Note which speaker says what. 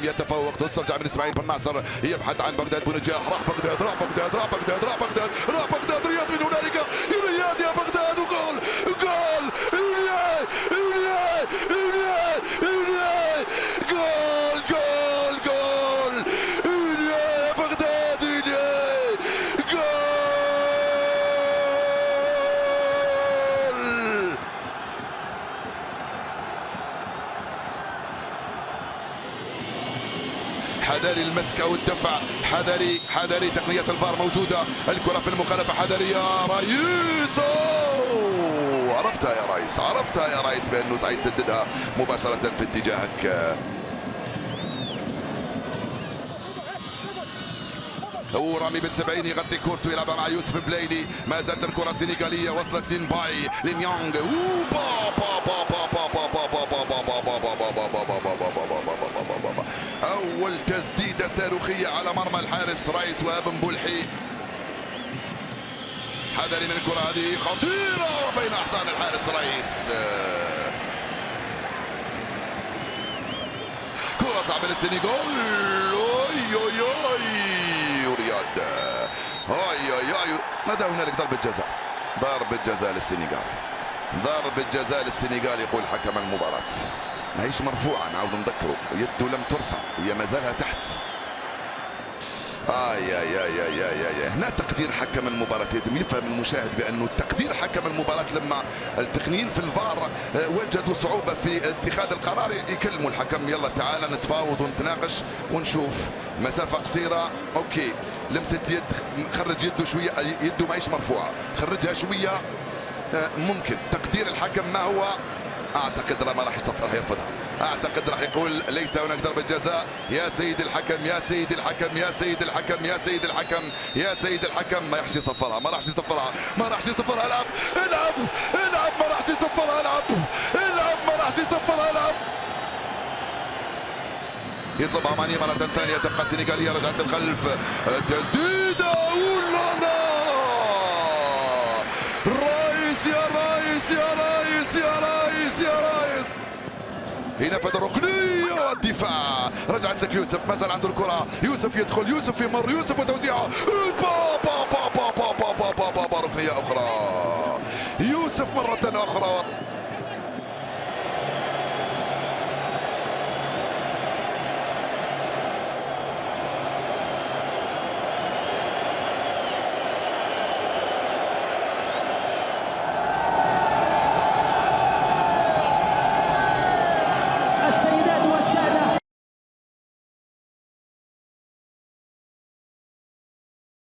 Speaker 1: يتفوق. تسترجع من اسماعيل بن ناصر يبحث عن بغداد بنجاح. راح بغداد راح بغداد راح بغداد راح بغداد راح بغداد. رياض من هنالك، رياض يا بغداد، وجول جول اولياء اولياء اولياء اولياء جول جول جول اولياء يا بغداد اولياء جول. حذري المسك او الدفع، حذري حذري، تقنية الفار موجودة، الكرة في المخالفة، حذري يا رئيس. عرفتها يا رئيس، عرفتها يا رئيس بأنه سيسددها مباشرة في اتجاهك. ورامي بن سبعين يغطي كورته، يلعبها مع يوسف بلايلي. ما زالت الكرة السنغالية، وصلت لنباي لنيونغ. أول تسديدة صاروخية على مرمى الحارس رئيس وهاب بولحي. حذري من الكرة هذه خطيرة بين أحضان الحارس رئيس. كرة صعبة للسنغال. أوي أوي أوي رياض. أوي أوي أوي. ماذا هنالك ضربة جزاء، ضربة جزاء للسنغال، ضربة جزاء للسنغال. يقول حكم المباراة ما هيش مرفوعة، نعاود نذكره، يده لم ترفع، هي ما زالها تحت. يا يا يا يا يا يا هنا تقدير حكم المباراة. لازم يفهم المشاهد بأنه تقدير حكم المباراة لما التقنيين في الفار وجدوا صعوبة في اتخاذ القرار يكلموا الحكم، يلا تعال نتفاوض ونتناقش ونشوف. مسافة قصيرة اوكي، لمسة يد، خرج يده شوية، يده ما هيش مرفوعة، خرجها شوية ممكن. تقدير الحكم ما هو؟ اعتقد ما راح يصفر، راح يرفضها. اعتقد راح يقول ليس هناك ضربة جزاء. يا سيد الحكم يا سيد الحكم يا سيد الحكم يا سيد الحكم يا سيد الحكم، ما راحش يصفرها، ما راحش يصفرها، ما راحش يصفرها. العب العب العب، ما راحش يصفرها. العب العب، ما راحش يصفرها. العب. يطلبها ماني مرة ثانية، تبقى السنغالية رجعت للخلف. تسديدة ولا لا؟ رايس يا رايس يا رايس يا رايس يا رايس. ينفذ الركنية والدفاع. رجعت لك يوسف، ما زال عنده الكرة، يوسف يدخل، يوسف يمر، يوسف وتوزيعه. ركنية أخرى، يوسف مرة أخرى.